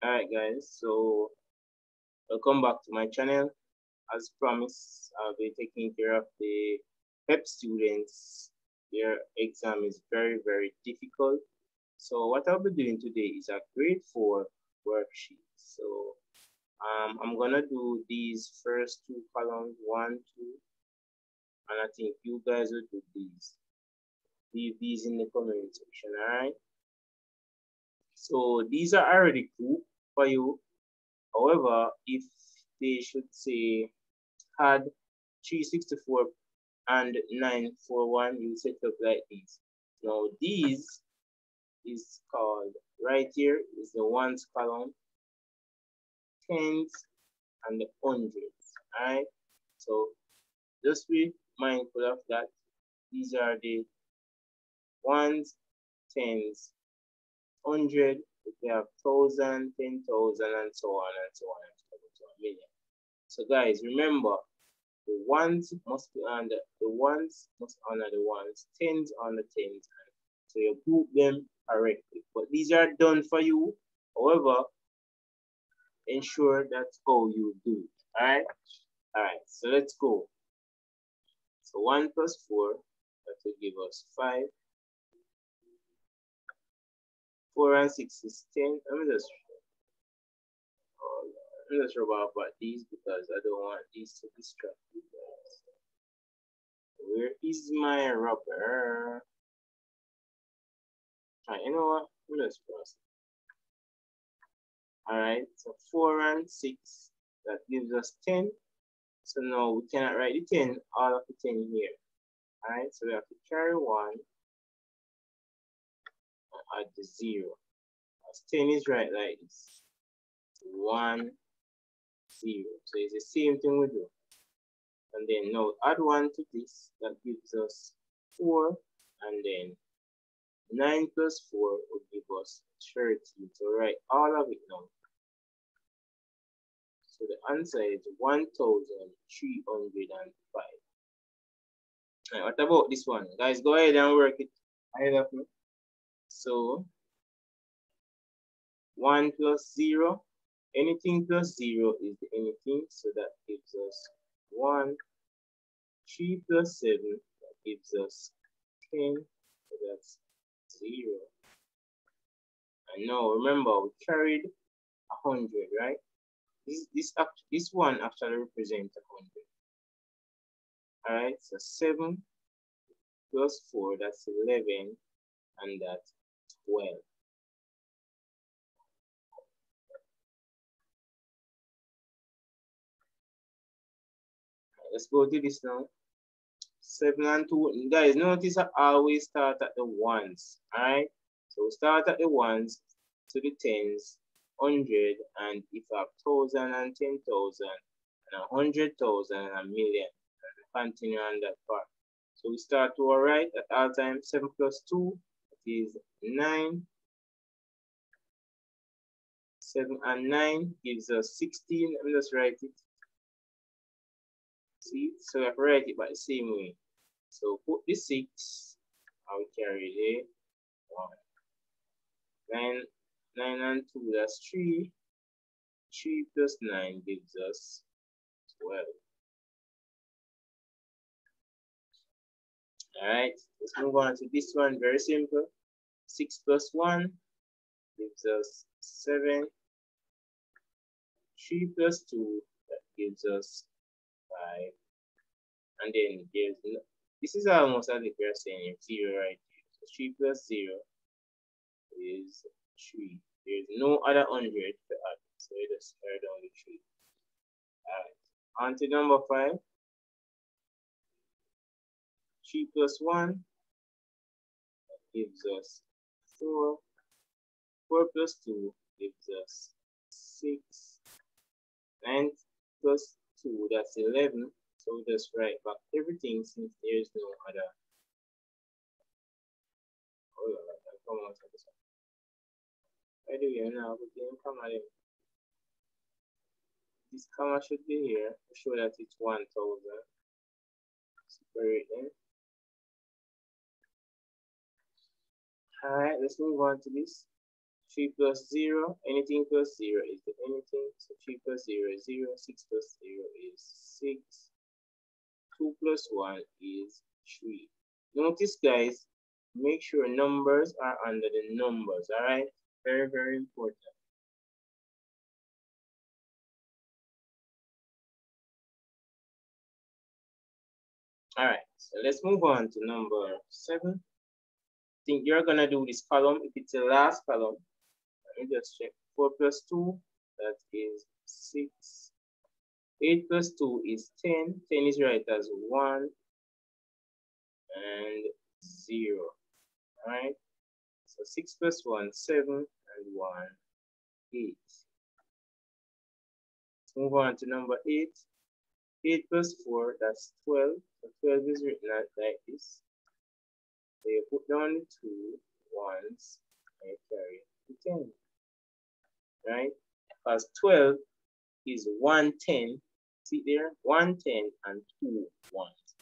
Alright guys, so welcome back to my channel. As promised, I'll be taking care of the PEP students. Their exam is very difficult. So what I'll be doing today is a grade 4 worksheet. So I'm gonna do these first two columns, 1, 2, and I think you guys will do these. Leave these in the comment section, alright? So these are already grouped for you. However, if they should say had 364 and 941, you set up like this. Now these is called, right here is the ones column, tens and the hundreds. Alright, so just be mindful of that. These are the ones, tens, hundred. We have thousand, 10,000, and so on and so on and so on to a million. So guys, remember, the ones must be under the ones, must honor the ones, tens on the tens, so you group them correctly. But these are done for you. However, ensure that's how you do it. Alright, so let's go. So 1 plus 4, that will give us 5. 4 and 6 is 10. Let me just rub about these because I don't want these to distract you guys. Where is my rubber? Alright, you know what? Let's cross. Alright, so 4 and 6, that gives us 10. So now we cannot write the 10, all of the 10 here. Alright, so we have to carry 1 and add the 0. As 10 is right like this. 1, 0. So it's the same thing we do. And then now add 1 to this, that gives us 4, and then 9 plus 4 will give us 13. So write all of it now. So the answer is 1,305. Right, what about this one? Guys, go ahead and work it ahead of me. So 1 plus 0. Anything plus 0 is the anything. So that gives us 1. 3 plus 7, that gives us 10. So that's 0. And now remember, we carried 100, right? This one actually represents 100. Alright, so 7 plus 4, that's 11, and that's 12. Let's go to this now. 7 and 2. Guys, notice I always start at the ones. Alright? So start at the ones to the tens, 100, and if I have 1,000 and 10,000, and 100,000 and a million. And continue on that part. So we start to our right at all times. 7 plus 2 is 9. 7 and 9 gives us 16. Let me just write it. See, so I have to write it by the same way. So put the 6, I will carry the 1. 9 and 2, that's 3. 3 plus 9 gives us 12. Alright, let's move on to this one. Very simple. 6 plus 1 gives us 7. 3 plus 2, that gives us 5. And then there's no, this is almost as if we're saying 0 right here. So 3 plus 0 is 3. There's no other 100 to add. So we just carry down the 3. Alright. On to number 5. 3 plus 1 that gives us 4. 4 plus 2 gives us 6. 9 plus 2, that's 11. So we just write back everything since there is no other. Come on, by the way, now we can come at it. This comma should be here to show that it's 1,000. Separate them. Alright, let's move on to this. 3 plus 0, anything plus 0 is the anything. So 3 plus 0 is 0, 6 plus 0 is 6, 2 plus 1 is 3. Notice, guys, make sure numbers are under the numbers, all right? Very, very important. All right, so let's move on to number 7. I think you're going to do this column. If it's the last column, let me just check. 4 plus 2, that is 6. 8 plus 2 is 10. 10 is right as 1 and 0. All right, so 6 plus 1, 7, and 1, 8. Let's move on to number 8. 8 plus 4, that's 12. So 12 is written out like this. So you put down the 2 ones and you carry the 10. Right? Because 12 is 110. See there? 110 and 2 ones.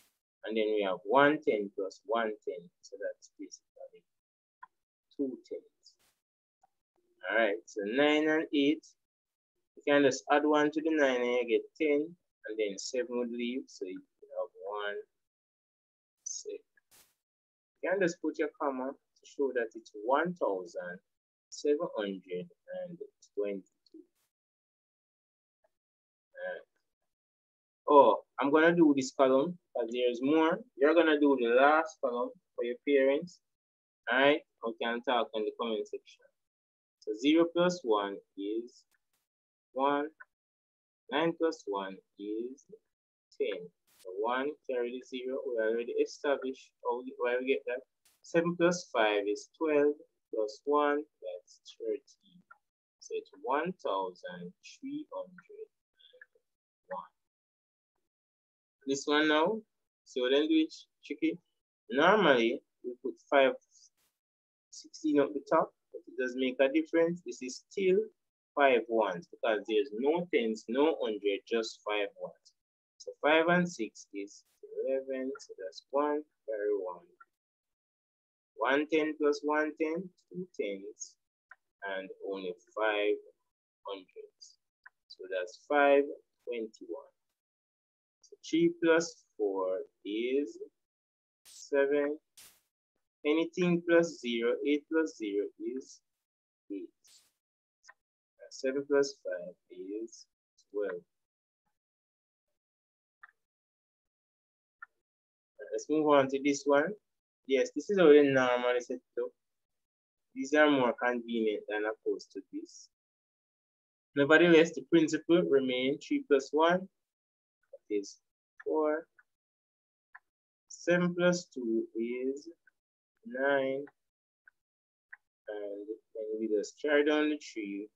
And then we have 110 plus 110. So that's basically 2 tens. Alright, so 9 and 8. You can just add 1 to the 9 and you get 10. And then 7 would leave. So you have 1, 6. You can just put your comma to show that it's 1,722. Oh, I'm gonna do this column because there's more. You're gonna do the last column for your parents. Alright, we can talk in the comment section. So 0 plus 1 is 1. 9 plus 1 is 10. So 1 carry the 0. We already established why we get that. 7 plus 5 is 12 plus 1, that's 13. So it's 1,301. This one now, see what I'm doing tricky? Normally, we put 516 up the top, but it does make a difference. This is still 5 ones because there's no tens, no 100, just 5 ones. So 5 and 6 is 11, so that's 1, carry 1. 110 plus 110, 2 tens, and only 5 hundreds. So that's 521. So 3 plus 4 is 7. Anything plus 0, 8 plus 0 is 8. 7 plus 5 is 12. Let's move on to this one. Yes, this is already normally set up. These are more convenient than opposed to this. Nevertheless, the principle remains 3 plus 1, that is 4. 7 plus 2 is 9. And then we just carry down the 3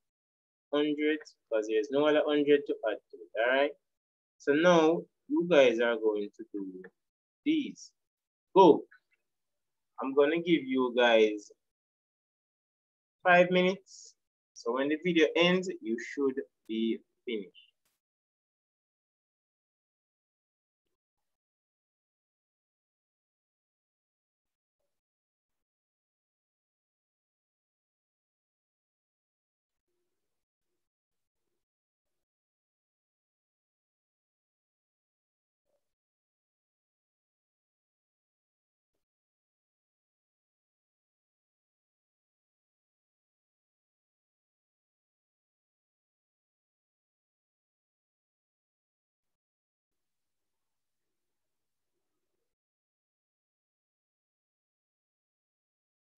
hundreds because there's no other 100 to add to it. Alright? So now you guys are going to do these. Go. I'm gonna give you guys 5 minutes. So when the video ends, you should be finished.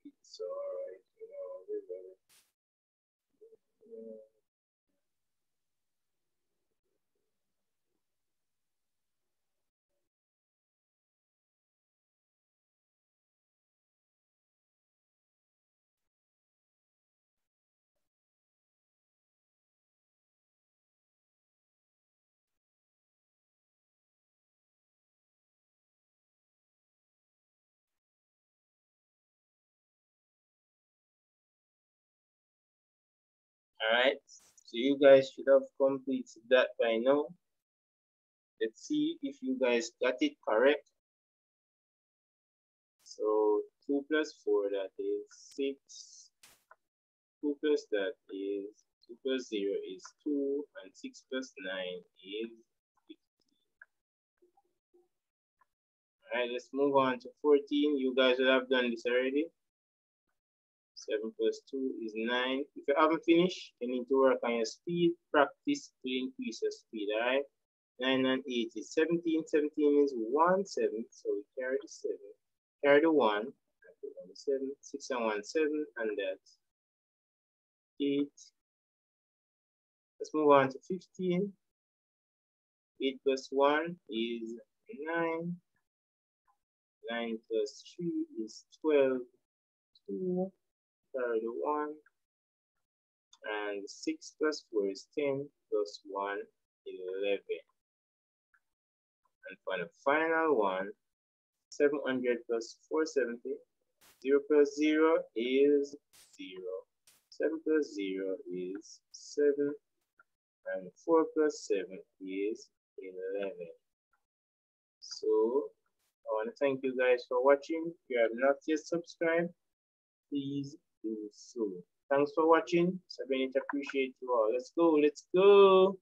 It's alright, you know, everybody. Alright, so you guys should have completed that by now. Let's see if you guys got it correct. So 2 plus 4, that is 6. 2 plus that is 2 plus 0 is 2, and 6 plus 9 is 15. Alright, let's move on to 14. You guys will have done this already. 7 plus 2 is 9. If you haven't finished, you need to work on your speed. Practice to increase your speed, alright? 9 and 8 is 17. 17 is 1, 7. So we carry the 7. Carry the 1. I put on the 7. 6 and 1, 7. And that's 8. Let's move on to 15. 8 plus 1 is 9. 9 plus 3 is 12. 2. Carry the 1. And 6 plus 4 is 10. Plus 1 is 11. And for the final one, 700 plus 470. 0 plus 0 is 0. 7 plus 0 is 7. And 4 plus 7 is 11. So, I want to thank you guys for watching. If you have not yet subscribed, please do so. Thanks for watching. Sabine, appreciate you all. Let's go. Let's go.